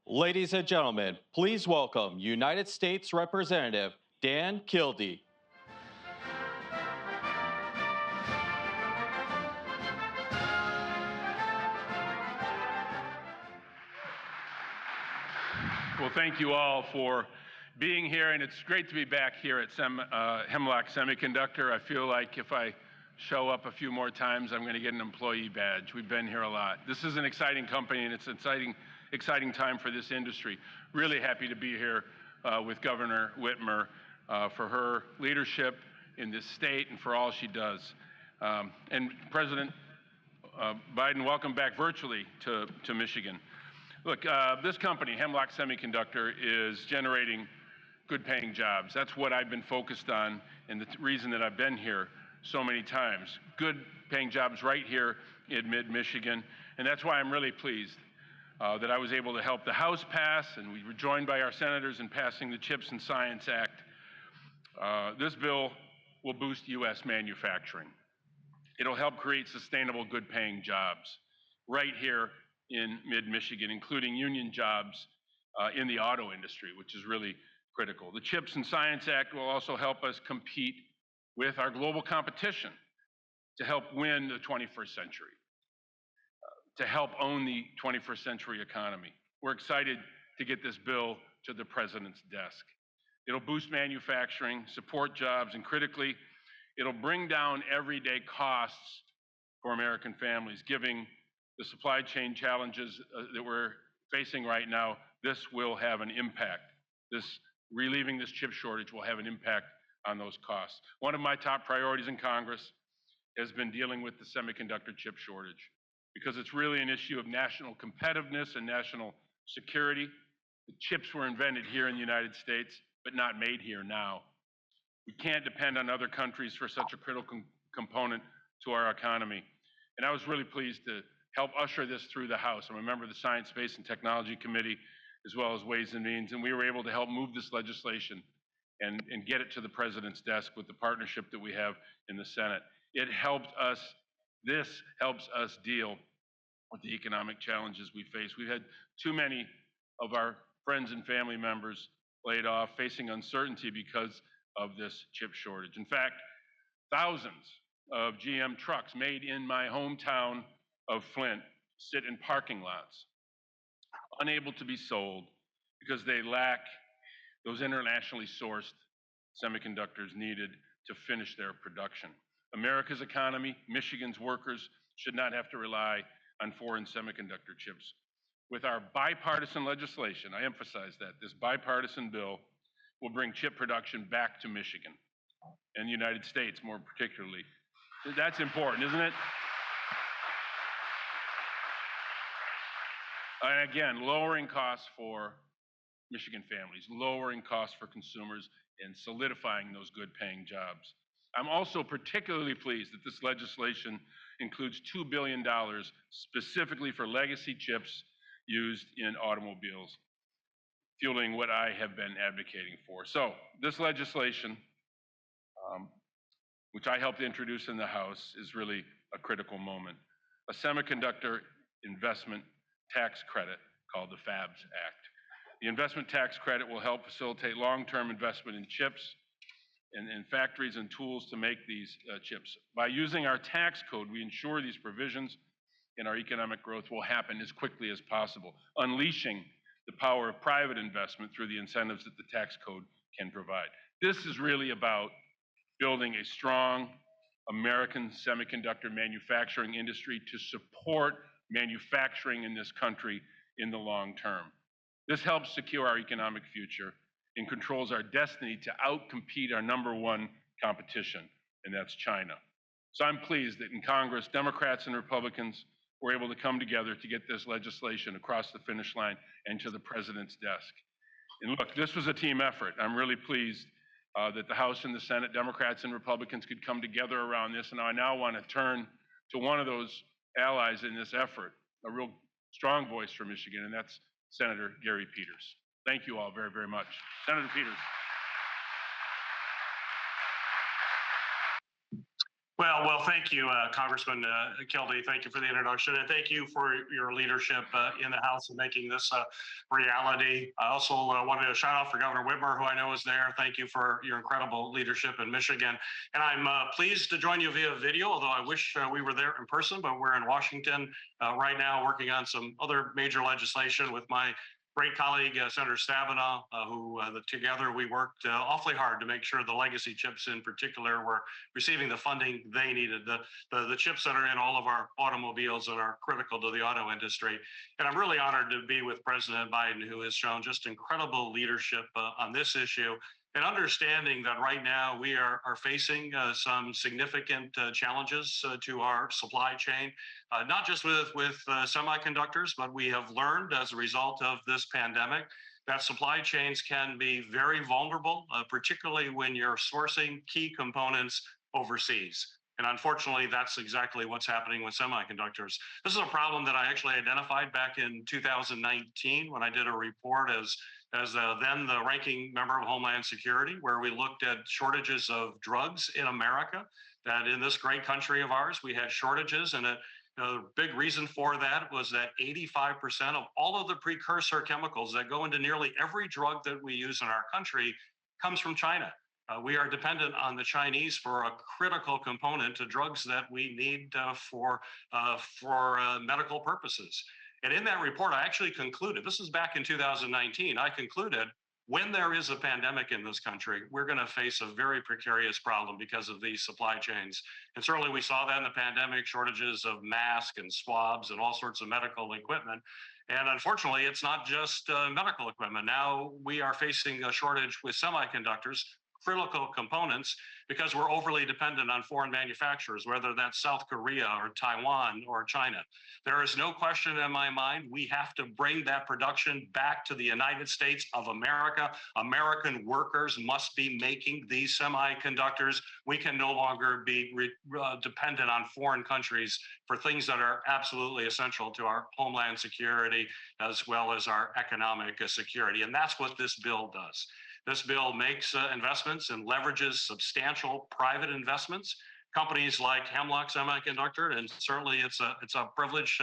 Ladies and gentlemen, please welcome United States Representative Dan Kildee. Well, thank you all for being here, and it's great to be back here at Hemlock Semiconductor. I feel like if I show up a few more times, I'm going to get an employee badge. We've been here a lot. This is an exciting company, and it's an exciting time for this industry. Really happy to be here with Governor Whitmer for her leadership in this state and for all she does. And President Biden, welcome back virtually to Michigan. Look, this company, Hemlock Semiconductor, is generating good-paying jobs. That's what I've been focused on, and the reason that I've been here so many times. Good-paying jobs right here in mid-Michigan, and that's why I'm really pleased that I was able to help the House pass, and we were joined by our senators in passing the CHIPS and Science Act. This bill will boost U.S. manufacturing. It'll help create sustainable, good-paying jobs right here in mid-Michigan, including union jobs in the auto industry, which is really critical. The CHIPS and Science Act will also help us compete with our global competition to help win the 21st century, to help own the 21st century economy. We're excited to get this bill to the President's desk. It'll boost manufacturing, support jobs, and critically, it'll bring down everyday costs for American families, giving the supply chain challenges that we're facing right now. This will have an impact. Relieving this chip shortage will have an impact on those costs. One of my top priorities in Congress has been dealing with the semiconductor chip shortage because it's really an issue of national competitiveness and national security. The chips were invented here in the United States, but not made here now. We can't depend on other countries for such a critical component to our economy. And I was really pleased to help usher this through the House. I'm a member of the Science, Space, and Technology Committee, as well as Ways and Means, and we were able to help move this legislation and get it to the President's desk with the partnership that we have in the Senate. This helps us deal with the economic challenges we face. We've had too many of our friends and family members laid off, facing uncertainty because of this chip shortage. In fact, thousands of GM trucks made in my hometown of Flint sit in parking lots, unable to be sold because they lack those internationally sourced semiconductors needed to finish their production. America's economy, Michigan's workers should not have to rely on foreign semiconductor chips. With our bipartisan legislation, I emphasize that, this bipartisan bill will bring chip production back to Michigan and the United States more particularly. That's important, isn't it? And again, lowering costs for Michigan families, lowering costs for consumers, and solidifying those good-paying jobs. I'm also particularly pleased that this legislation includes $2 billion specifically for legacy chips used in automobiles, fueling what I have been advocating for. So this legislation, which I helped introduce in the House, is really a critical moment. A semiconductor investment tax credit called the FABS Act. The investment tax credit will help facilitate long-term investment in chips and in factories and tools to make these chips. By using our tax code, we ensure these provisions in our economic growth will happen as quickly as possible, unleashing the power of private investment through the incentives that the tax code can provide. This is really about building a strong American semiconductor manufacturing industry to support manufacturing in this country in the long term. This helps secure our economic future and controls our destiny to outcompete our #1 competition, and that's China. So I'm pleased that in Congress, Democrats and Republicans were able to come together to get this legislation across the finish line and to the President's desk. And look, this was a team effort. I'm really pleased that the House and the Senate, Democrats and Republicans, could come together around this, and I now want to turn to one of those allies in this effort, a real strong voice for Michigan, and that's Senator Gary Peters. Thank you all very, very much. Senator Peters. Well, thank you, Congressman Kildee. Thank you for the introduction, and thank you for your leadership in the House in making this reality. I also wanted to shout out for Governor Whitmer, who I know is there. Thank you for your incredible leadership in Michigan. And I'm pleased to join you via video, although I wish we were there in person, but we're in Washington right now working on some other major legislation with my great colleague, Senator Stabenow, who together we worked awfully hard to make sure the legacy chips in particular were receiving the funding they needed, the chips that are in all of our automobiles and are critical to the auto industry. And I'm really honored to be with President Biden, who has shown just incredible leadership on this issue, and understanding that right now we are facing some significant challenges to our supply chain, not just with semiconductors, but we have learned as a result of this pandemic that supply chains can be very vulnerable, particularly when you're sourcing key components overseas. And unfortunately, that's exactly what's happening with semiconductors. This is a problem that I actually identified back in 2019 when I did a report as then the ranking member of Homeland Security, where we looked at shortages of drugs in America, that in this great country of ours, we had shortages. And the big reason for that was that 85% of all of the precursor chemicals that go into nearly every drug that we use in our country comes from China. We are dependent on the Chinese for a critical component to drugs that we need for medical purposes. And in that report, I actually concluded, this is back in 2019, I concluded when there is a pandemic in this country, we're going to face a very precarious problem because of these supply chains. And certainly we saw that in the pandemic, shortages of masks and swabs and all sorts of medical equipment. And unfortunately, it's not just medical equipment. Now we are facing a shortage with semiconductors, critical components, because we're overly dependent on foreign manufacturers, whether that's South Korea or Taiwan or China. There is no question in my mind, we have to bring that production back to the United States of America. American workers must be making these semiconductors. We can no longer be dependent on foreign countries for things that are absolutely essential to our homeland security as well as our economic security. And that's what this bill does. This bill makes investments and leverages substantial private investments. Companies like Hemlock Semiconductor, and certainly it's a privilege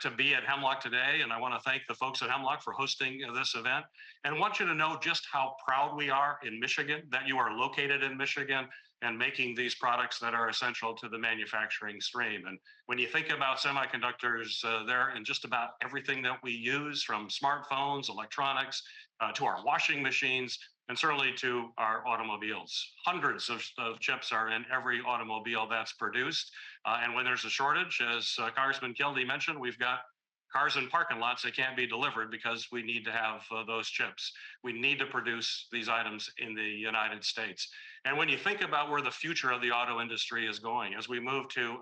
to be at Hemlock today. And I want to thank the folks at Hemlock for hosting this event. And I want you to know just how proud we are in Michigan that you are located in Michigan and making these products that are essential to the manufacturing stream. And when you think about semiconductors, they're in just about everything that we use, from smartphones, electronics, to our washing machines, and certainly to our automobiles. Hundreds of chips are in every automobile that's produced. And when there's a shortage, as Congressman Kildee mentioned, we've got cars in parking lots that can't be delivered because we need to have those chips. We need to produce these items in the United States. And when you think about where the future of the auto industry is going, as we move to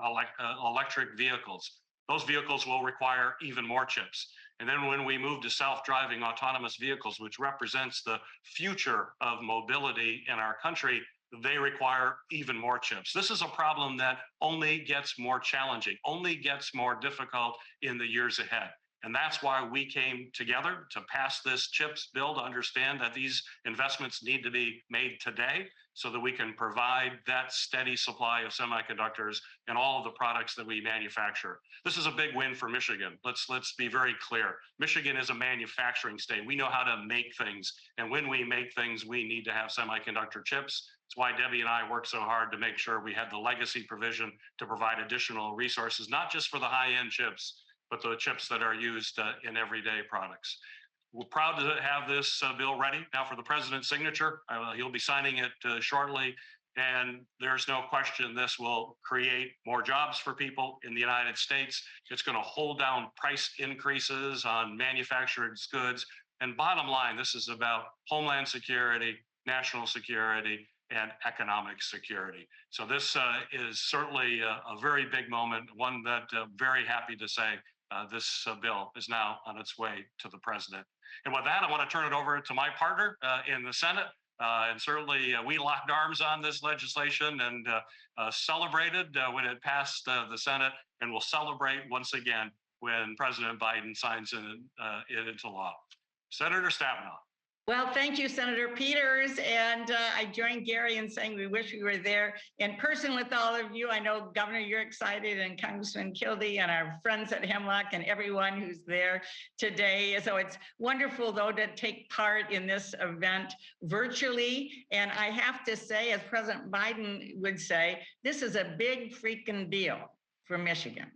electric vehicles, those vehicles will require even more chips. And then when we move to self-driving autonomous vehicles, which represents the future of mobility in our country, they require even more chips. This is a problem that only gets more challenging, only gets more difficult in the years ahead. And that's why we came together to pass this CHIPS bill, to understand that these investments need to be made today so that we can provide that steady supply of semiconductors and all of the products that we manufacture. This is a big win for Michigan. Let's be very clear. Michigan is a manufacturing state. We know how to make things. And when we make things, we need to have semiconductor chips. That's why Debbie and I worked so hard to make sure we had the legacy provision to provide additional resources, not just for the high-end chips, but the chips that are used in everyday products. We're proud to have this bill ready now for the president's signature. He'll be signing it shortly. And there's no question this will create more jobs for people in the United States. It's going to hold down price increases on manufactured goods. And bottom line, this is about homeland security, national security, and economic security. So this is certainly a very big moment, one that I'm very happy to say this bill is now on its way to the president. And with that, I want to turn it over to my partner in the Senate. And certainly we locked arms on this legislation and celebrated when it passed the Senate, and we'll celebrate once again when President Biden signs it into law. Senator Stabenow. Well, thank you, Senator Peters. And I join Gary in saying we wish we were there in person with all of you. I know, Governor, you're excited, and Congressman Kildee, and our friends at Hemlock, and everyone who's there today. So it's wonderful, though, to take part in this event virtually. And I have to say, as President Biden would say, this is a big freaking deal for Michigan.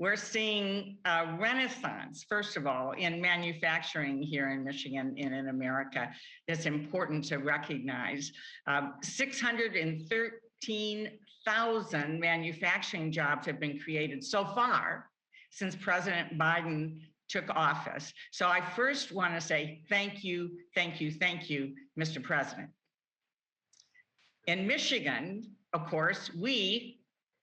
We're seeing a renaissance, first of all, in manufacturing here in Michigan and in America. That's important to recognize. 613,000 manufacturing jobs have been created so far since President Biden took office. So I first want to say thank you, thank you, thank you, Mr. President. In Michigan, of course, we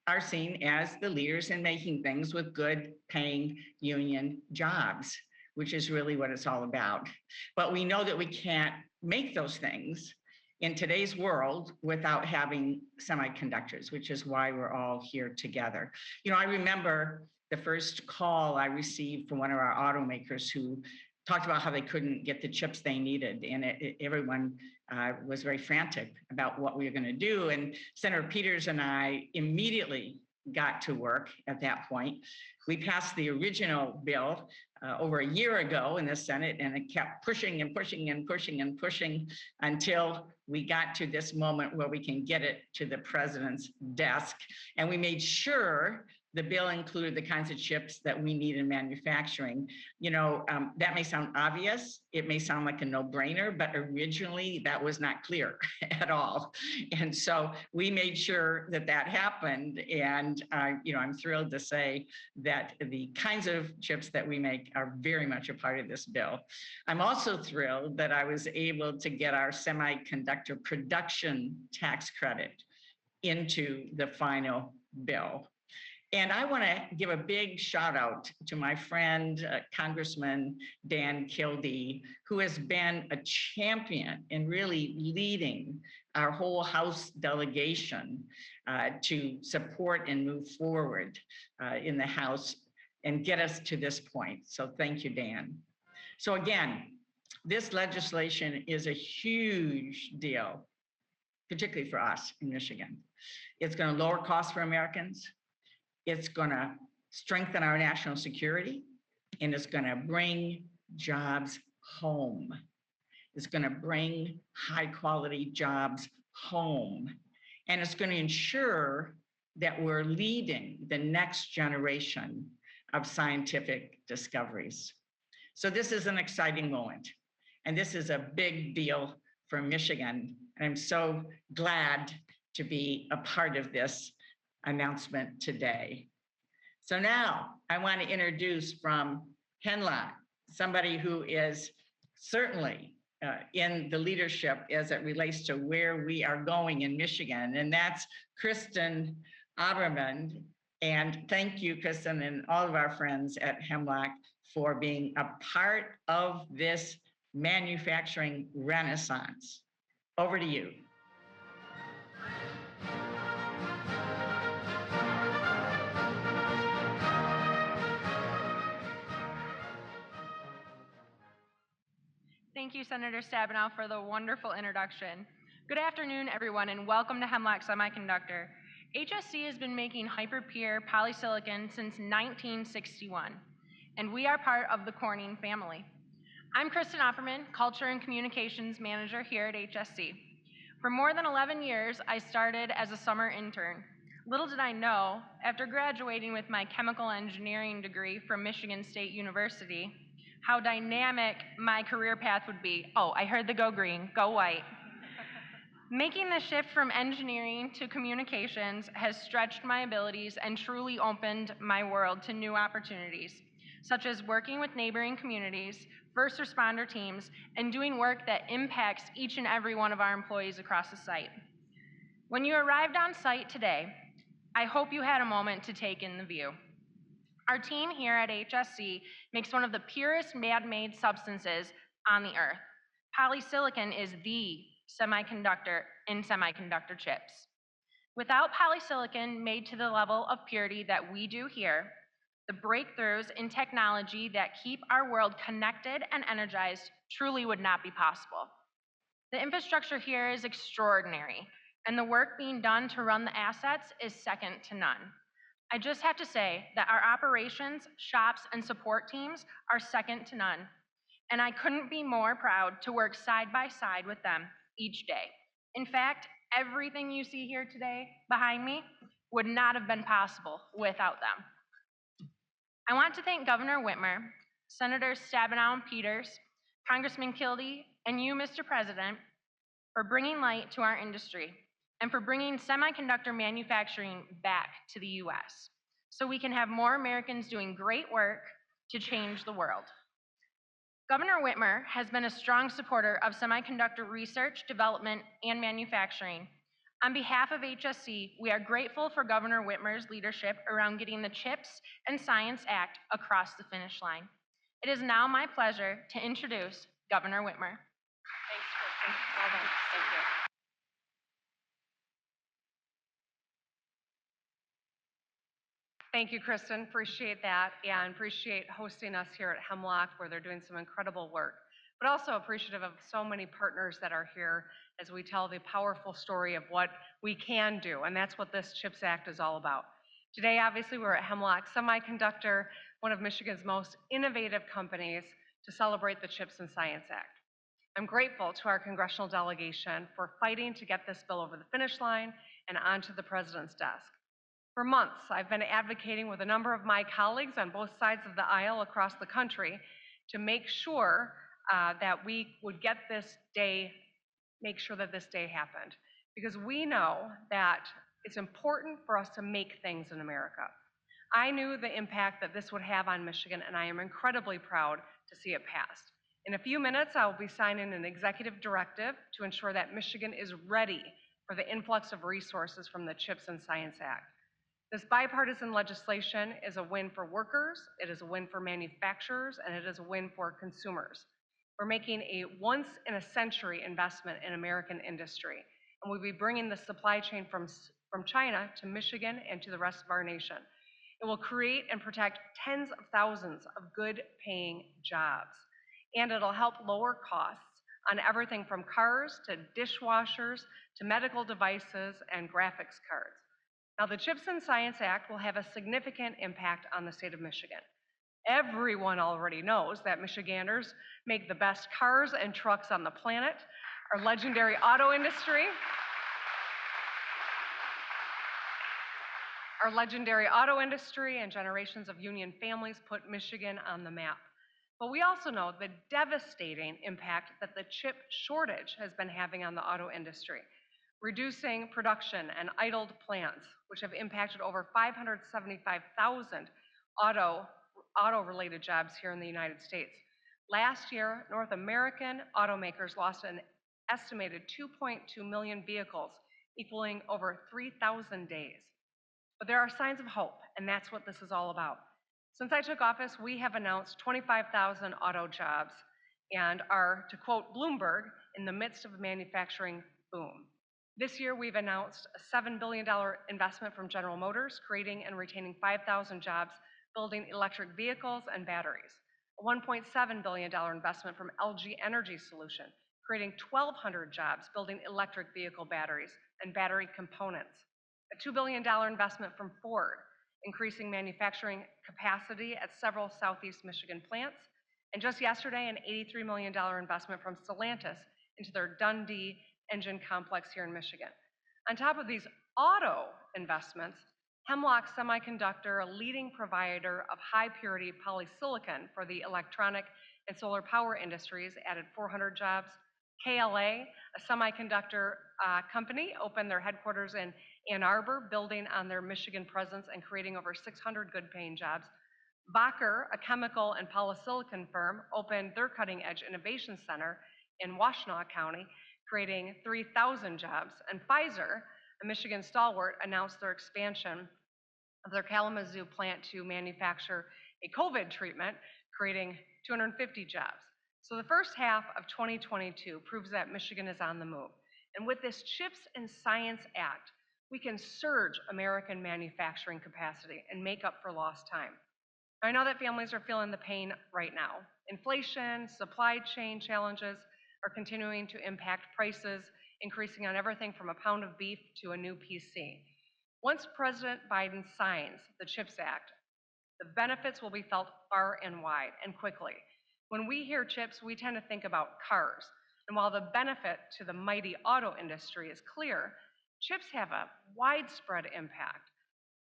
are seen as the leaders in making things with good paying union jobs, which is really what it's all about. But we know that we can't make those things in today's world without having semiconductors, which is why we're all here together. You know, I remember the first call I received from one of our automakers who talked about how they couldn't get the chips they needed, and everyone was very frantic about what we were going to do. And Senator Peters and I immediately got to work at that point. We passed the original bill over a year ago in the Senate, and it kept pushing and pushing and pushing and pushing until we got to this moment where we can get it to the president's desk. And we made sure the bill included the kinds of chips that we need in manufacturing. You know, that may sound obvious. It may sound like a no-brainer, but originally that was not clear at all. And so we made sure that that happened. And, you know, I'm thrilled to say that the kinds of chips that we make are very much a part of this bill. I'm also thrilled that I was able to get our semiconductor production tax credit into the final bill. And I want to give a big shout out to my friend, Congressman Dan Kildee, who has been a champion in really leading our whole House delegation to support and move forward in the House and get us to this point. So thank you, Dan. So again, this legislation is a huge deal, particularly for us in Michigan. It's going to lower costs for Americans. It's going to strengthen our national security, and it's going to bring jobs home. It's going to bring high quality jobs home. And it's going to ensure that we're leading the next generation of scientific discoveries. So this is an exciting moment, and this is a big deal for Michigan. And I'm so glad to be a part of this announcement today. So now I want to introduce from Hemlock, somebody who is certainly in the leadership as it relates to where we are going in Michigan, and that's Kristen Aberman. And thank you, Kristen, and all of our friends at Hemlock for being a part of this manufacturing renaissance. Over to you. Thank you, Senator Stabenow, for the wonderful introduction. Good afternoon, everyone, and welcome to Hemlock Semiconductor. HSC has been making hyper-pure polysilicon since 1961, and we are part of the Corning family. I'm Kristen Opperman, Culture and Communications Manager here at HSC. For more than 11 years, I started as a summer intern. Little did I know, after graduating with my chemical engineering degree from Michigan State University, how dynamic my career path would be. Oh, I heard the go green, go white. Making the shift from engineering to communications has stretched my abilities and truly opened my world to new opportunities, such as working with neighboring communities, first responder teams, and doing work that impacts each and every one of our employees across the site. When you arrived on site today, I hope you had a moment to take in the view. Our team here at HSC makes one of the purest man-made substances on the earth. Polysilicon is the semiconductor in semiconductor chips. Without polysilicon made to the level of purity that we do here, The breakthroughs in technology that keep our world connected and energized truly would not be possible. The infrastructure here is extraordinary, and the work being done to run the assets is second to none. I just have to say that our operations, shops, and support teams are second to none, and I couldn't be more proud to work side by side with them each day. In fact, everything you see here today behind me would not have been possible without them. I want to thank Governor Whitmer, Senators Stabenow and Peters, Congressman Kildee, and you, Mr. President, for bringing light to our industry and for bringing semiconductor manufacturing back to the US so we can have more Americans doing great work to change the world. Governor Whitmer has been a strong supporter of semiconductor research, development, and manufacturing. On behalf of HSC, we are grateful for Governor Whitmer's leadership around getting the CHIPS and Science Act across the finish line. It is now my pleasure to introduce Governor Whitmer. Thanks, Kristen. Well done. Thank you. Thank you, Kristen. Appreciate that, and appreciate hosting us here at Hemlock, where they're doing some incredible work. But also appreciative of so many partners that are here as we tell the powerful story of what we can do, and that's what this CHIPS Act is all about. Today, obviously, we're at Hemlock Semiconductor, one of Michigan's most innovative companies, to celebrate the CHIPS and Science Act. I'm grateful to our congressional delegation for fighting to get this bill over the finish line and onto the president's desk. For months, I've been advocating with a number of my colleagues on both sides of the aisle across the country to make sure that we would get this day, make sure that this day happened. Because we know that it's important for us to make things in America. I knew the impact that this would have on Michigan, and I am incredibly proud to see it passed. In a few minutes, I will be signing an executive directive to ensure that Michigan is ready for the influx of resources from the CHIPS and Science Act. This bipartisan legislation is a win for workers, it is a win for manufacturers, and it is a win for consumers. We're making a once-in-a-century investment in American industry, and we'll be bringing the supply chain from China to Michigan and to the rest of our nation. It will create and protect tens of thousands of good-paying jobs, and it'll help lower costs on everything from cars to dishwashers to medical devices and graphics cards. Now, the CHIPS and Science Act will have a significant impact on the state of Michigan. Everyone already knows that Michiganders make the best cars and trucks on the planet. Our legendary auto industry and generations of union families put Michigan on the map. But we also know the devastating impact that the chip shortage has been having on the auto industry, reducing production and idled plants, which have impacted over 575,000 auto-related jobs here in the United States. Last year, North American automakers lost an estimated 2.2 million vehicles, equaling over 3,000 days. But there are signs of hope, and that's what this is all about. Since I took office, we have announced 25,000 auto jobs and are, to quote Bloomberg, in the midst of a manufacturing boom. This year, we've announced a $7 billion investment from General Motors, creating and retaining 5,000 jobs building electric vehicles and batteries. A $1.7 billion investment from LG Energy Solution, creating 1,200 jobs building electric vehicle batteries and battery components. A $2 billion investment from Ford, increasing manufacturing capacity at several Southeast Michigan plants. And just yesterday, an $83 million investment from Stellantis into their Dundee engine complex here in Michigan. On top of these auto investments, Hemlock Semiconductor, a leading provider of high-purity polysilicon for the electronic and solar power industries, added 400 jobs. KLA, a semiconductor company, opened their headquarters in Ann Arbor, building on their Michigan presence and creating over 600 good-paying jobs. Bacher, a chemical and polysilicon firm, opened their cutting-edge innovation center in Washtenaw County, creating 3,000 jobs. And Pfizer, a Michigan stalwart, announced their expansion of their Kalamazoo plant to manufacture a COVID treatment, creating 250 jobs. So the first half of 2022 proves that Michigan is on the move. And with this CHIPS and Science Act, we can surge American manufacturing capacity and make up for lost time. I know that families are feeling the pain right now. Inflation, supply chain challenges are continuing to impact prices, increasing on everything from a pound of beef to a new PC. Once President Biden signs the CHIPS Act, the benefits will be felt far and wide and quickly. When we hear chips, we tend to think about cars. And while the benefit to the mighty auto industry is clear, chips have a widespread impact.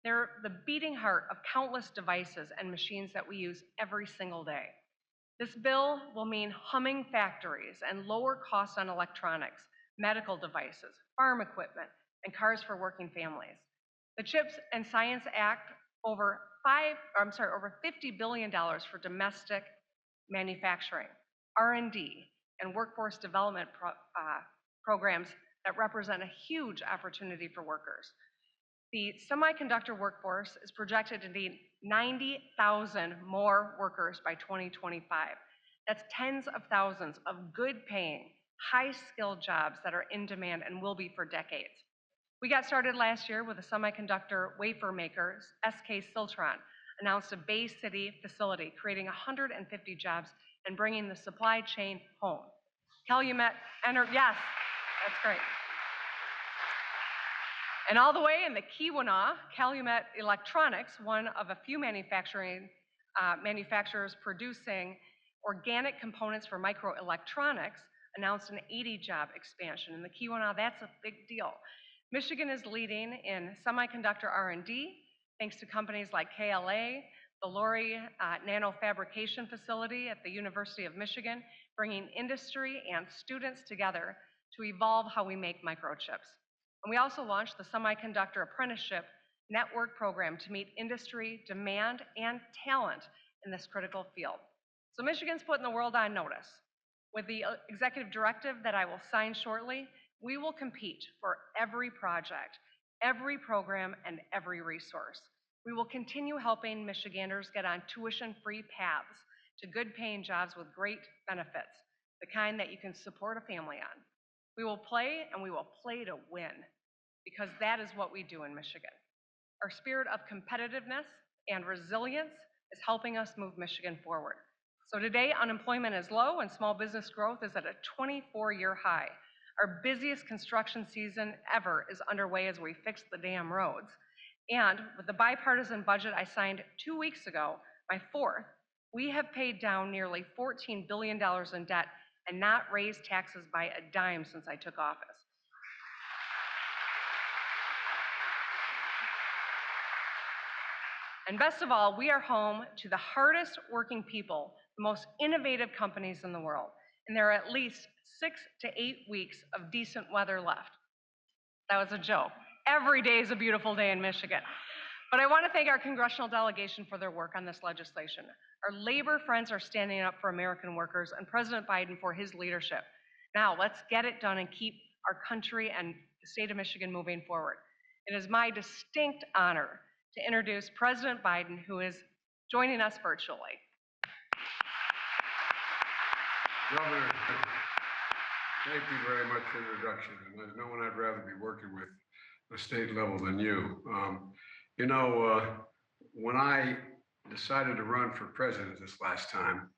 They're the beating heart of countless devices and machines that we use every single day. This bill will mean humming factories and lower costs on electronics, medical devices, farm equipment, and cars for working families. The CHIPS and Science Act over $50 billion for domestic manufacturing, R&D, and workforce development programs that represent a huge opportunity for workers. The semiconductor workforce is projected to need 90,000 more workers by 2025. That's tens of thousands of good-paying, high-skilled jobs that are in demand and will be for decades. We got started last year with a semiconductor wafer maker, SK Siltron, announced a Bay City facility, creating 150 jobs and bringing the supply chain home. Calumet, yes, that's great. And all the way in the Keweenaw, Calumet Electronics, one of a few manufacturers producing organic components for microelectronics, announced an 80-job expansion. In the Keweenaw, that's a big deal. Michigan is leading in semiconductor R&D, thanks to companies like KLA, the Lori Nanofabrication Facility at the University of Michigan, bringing industry and students together to evolve how we make microchips. And we also launched the Semiconductor Apprenticeship Network program to meet industry demand and talent in this critical field. So Michigan's putting the world on notice. With the executive directive that I will sign shortly, we will compete for every project, every program, and every resource. We will continue helping Michiganders get on tuition-free paths to good-paying jobs with great benefits, the kind that you can support a family on. We will play, and we will play to win, because that is what we do in Michigan. Our spirit of competitiveness and resilience is helping us move Michigan forward. So today, unemployment is low and small business growth is at a 24-year high. Our busiest construction season ever is underway as we fix the damn roads. And with the bipartisan budget I signed 2 weeks ago, my fourth, we have paid down nearly $14 billion in debt and not raised taxes by a dime since I took office. And best of all, we are home to the hardest working people, the most innovative companies in the world. And there are at least 6 to 8 weeks of decent weather left. That was a joke. Every day is a beautiful day in Michigan. But I want to thank our congressional delegation for their work on this legislation. Our labor friends are standing up for American workers and President Biden for his leadership. Now, let's get it done and keep our country and the state of Michigan moving forward. It is my distinct honor to introduce President Biden, who is joining us virtually. Governor, thank you very much for the introduction. And there's no one I'd rather be working with at the state level than you. When I decided to run for president this last time,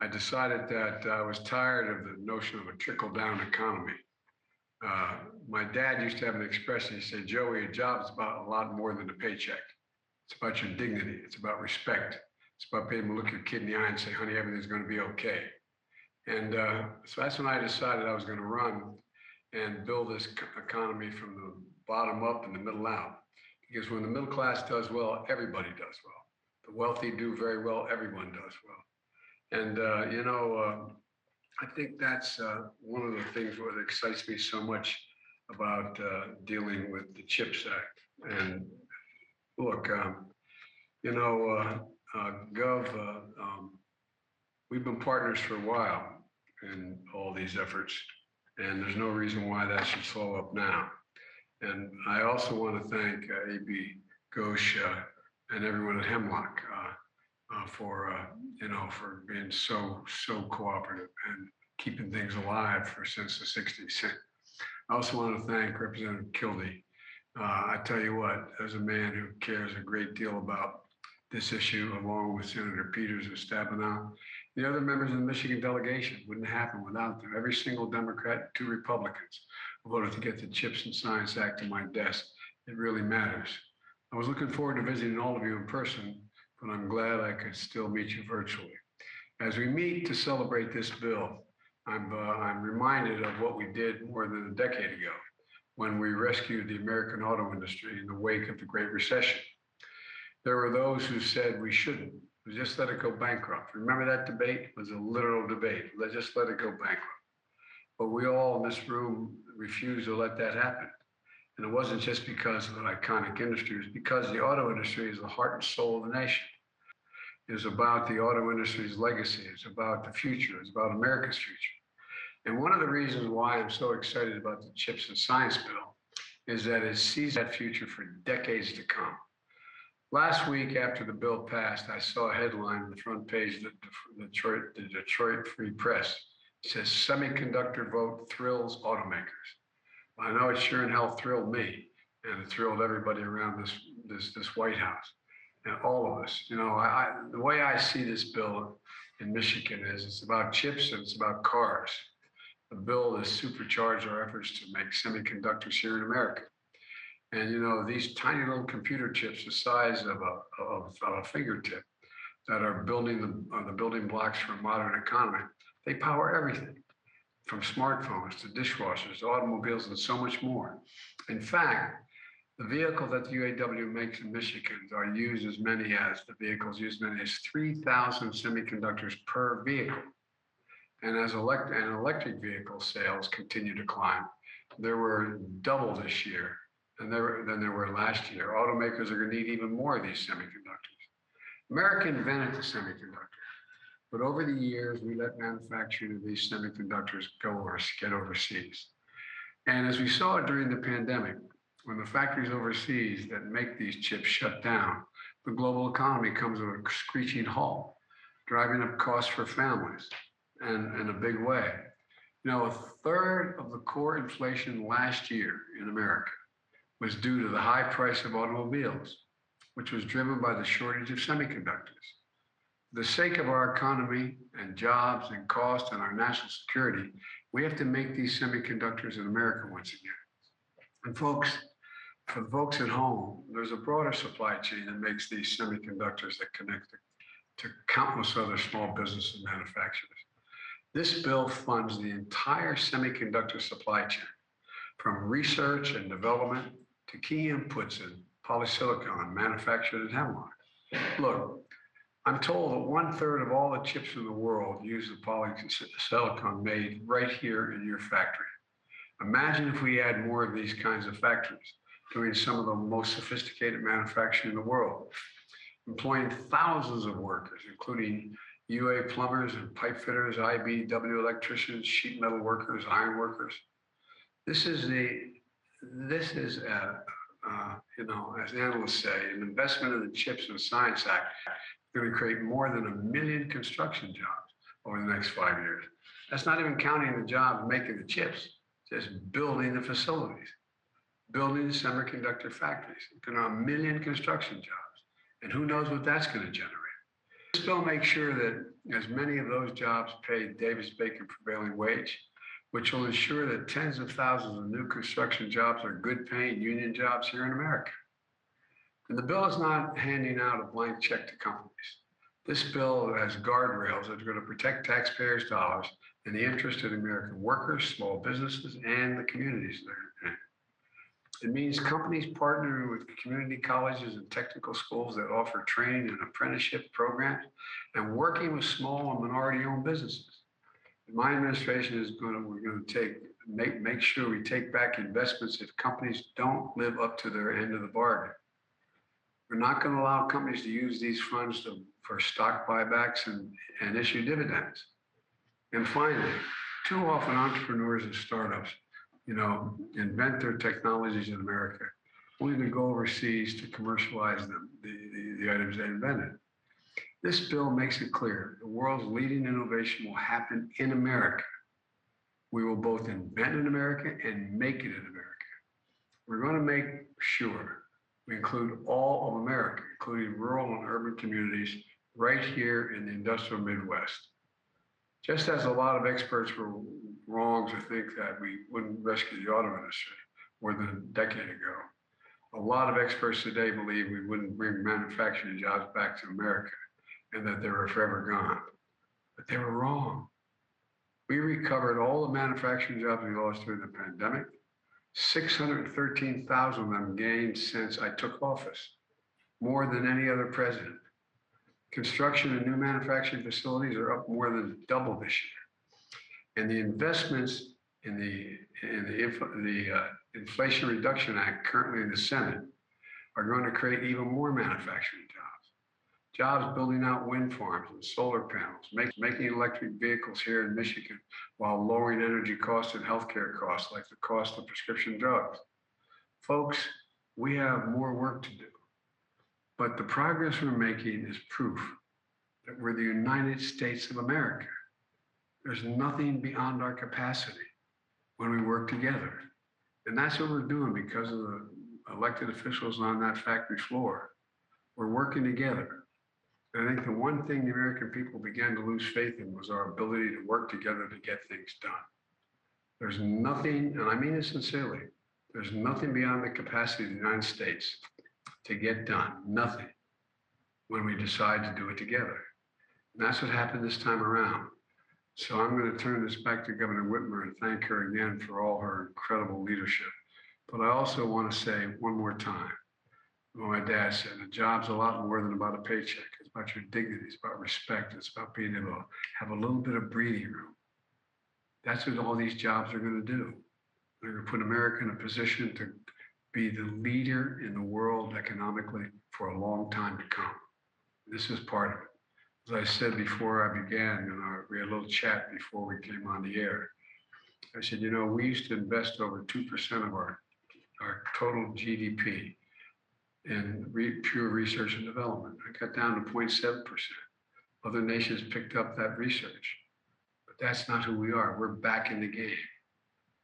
I decided that I was tired of the notion of a trickle-down economy. My dad used to have an expression. He said, "Joey, a job's about a lot more than a paycheck. It's about your dignity. It's about respect. It's about being able to look your kid in the eye and say, honey, everything's going to be okay." And so that's when I decided I was going to run and build this economy from the bottom up and the middle out. Because when the middle class does well, everybody does well. The wealthy do very well, everyone does well. And, I think that's one of the things that excites me so much about dealing with the CHIPS Act. And look, we've been partners for a while in all these efforts, and there's no reason why that should slow up now. And I also want to thank A.B. Ghosh and everyone at Hemlock for being so cooperative and keeping things alive since the 60s. I also want to thank Representative Kildee. I tell you what, as a man who cares a great deal about this issue along with Senator Peters and Stabenow. The other members of the Michigan delegation wouldn't happen without them. Every single Democrat, 2 Republicans voted to get the CHIPS and Science Act to my desk. It really matters. I was looking forward to visiting all of you in person, but I'm glad I could still meet you virtually. As we meet to celebrate this bill, I'm reminded of what we did more than a decade ago when we rescued the American auto industry in the wake of the Great Recession. There were those who said we shouldn't. Just let it go bankrupt. Remember that debate? It was a literal debate. Let's just let it go bankrupt. But we all in this room refused to let that happen. And it wasn't just because of an iconic industry, it was because the auto industry is the heart and soul of the nation. It was about the auto industry's legacy. It's about the future. It's about America's future. And one of the reasons why I'm so excited about the CHIPS and Science Bill is that it sees that future for decades to come. Last week, after the bill passed, I saw a headline on the front page of the Detroit Free Press. It says, "Semiconductor vote thrills automakers." I know it sure in hell thrilled me, and it thrilled everybody around this White House, and all of us. You know, the way I see this bill in Michigan is it's about chips and it's about cars. The bill has supercharged our efforts to make semiconductors here in America. And you know, these tiny little computer chips the size of a fingertip that are building the building blocks for a modern economy, they power everything from smartphones to dishwashers to automobiles and so much more. In fact, the vehicle that the UAW makes in Michigan are used as many as 3,000 semiconductors per vehicle. And as electric vehicle sales continue to climb, there were double this year than there were last year. Automakers are going to need even more of these semiconductors. America invented the semiconductor, but over the years, we let manufacturing of these semiconductors get overseas. And as we saw during the pandemic, when the factories overseas that make these chips shut down, the global economy comes to a screeching halt, driving up costs for families and in a big way. You know, a third of the core inflation last year in America was due to the high price of automobiles, which was driven by the shortage of semiconductors. For the sake of our economy and jobs and cost and our national security, we have to make these semiconductors in America once again. And folks, for the folks at home, there's a broader supply chain that makes these semiconductors that connect to countless other small businesses and manufacturers. This bill funds the entire semiconductor supply chain, from research and development to key inputs in polysilicon manufactured at Hemlock. Look, I'm told that 1/3 of all the chips in the world use the polysilicon made right here in your factory. Imagine if we had more of these kinds of factories doing some of the most sophisticated manufacturing in the world, employing thousands of workers, including UA plumbers and pipe fitters, IBW electricians, sheet metal workers, iron workers. This is you know, as analysts say, an investment in the CHIPS and Science Act is going to create more than 1 million construction jobs over the next 5 years. That's not even counting the jobs making the chips, just building the facilities, building the semiconductor factories. It's going to be 1 million construction jobs. And who knows what that's going to generate. This bill makes sure that as many of those jobs pay Davis-Bacon prevailing wage, which will ensure that tens of thousands of new construction jobs are good paying union jobs here in America. And the bill is not handing out a blank check to companies. This bill has guardrails that are going to protect taxpayers' dollars in the interest of the American workers, small businesses, and the communities they're in. It means companies partnering with community colleges and technical schools that offer training and apprenticeship programs and working with small and minority-owned businesses. My administration is we're going to make sure we take back investments if companies don't live up to their end of the bargain. We're not going to allow companies to use these funds for stock buybacks and issue dividends. And finally, too often entrepreneurs and startups, you know, invent their technologies in America, only to go overseas to commercialize them, the items they invented. This bill makes it clear the world's leading innovation will happen in America. We will both invent in America and make it in America. We're going to make sure We include all of America, including rural and urban communities right here in the industrial Midwest. Just as a lot of experts were wrong to think that we wouldn't rescue the auto industry more than a decade ago, a lot of experts today believe we wouldn't bring manufacturing jobs back to America and that they were forever gone. But they were wrong. We recovered all the manufacturing jobs we lost during the pandemic. 613,000 of them gained since I took office, more than any other president. Construction and new manufacturing facilities are up more than double this year. And the investments in the Inflation Reduction Act currently in the Senate are going to create even more manufacturing jobs building out wind farms and solar panels, making electric vehicles here in Michigan while lowering energy costs and healthcare costs like the cost of prescription drugs. Folks, we have more work to do, but the progress we're making is proof that we're the United States of America. There's nothing beyond our capacity when we work together. And that's what we're doing because of the elected officials on that factory floor. We're working together. And I think the one thing the American people began to lose faith in was our ability to work together to get things done. There's nothing, and I mean it sincerely, there's nothing beyond the capacity of the United States to get done, nothing, when we decide to do it together. And that's what happened this time around. So I'm going to turn this back to Governor Whitmer and thank her again for all her incredible leadership. But I also want to say one more time, what my dad said, a job's a lot more than about a paycheck. It's about your dignity, it's about respect, it's about being able to have a little bit of breathing room. That's what all these jobs are going to do. They're going to put America in a position to be the leader in the world economically for a long time to come. This is part of it. As I said before I began, we had a little chat before we came on the air. I said, you know, we used to invest over 2% of our total GDP in pure research and development. I got down to 0.7%. Other nations picked up that research, but that's not who we are. We're back in the game.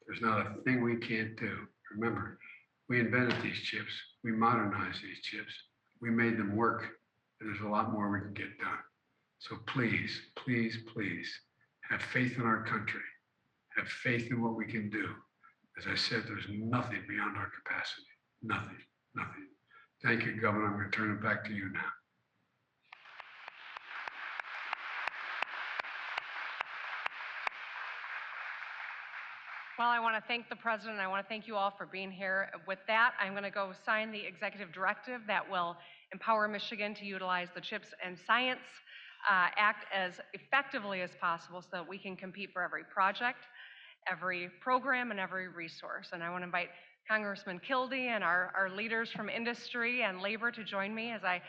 There's not a thing we can't do. Remember, we invented these chips. We modernized these chips. We made them work, and there's a lot more we can get done. So please, please, please have faith in our country. Have faith in what we can do. As I said, there's nothing beyond our capacity. Nothing, nothing. Thank you, Governor. I'm going to turn it back to you now. Well, I want to thank the President. I want to thank you all for being here. With that, I'm going to go sign the executive directive that will empower Michigan to utilize the CHIPS and Science Act as effectively as possible so that we can compete for every project, every program, and every resource. And I want to invite Congressman Kildee and our leaders from industry and labor to join me as I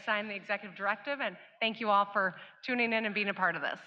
sign the executive directive. And thank you all for tuning in and being a part of this.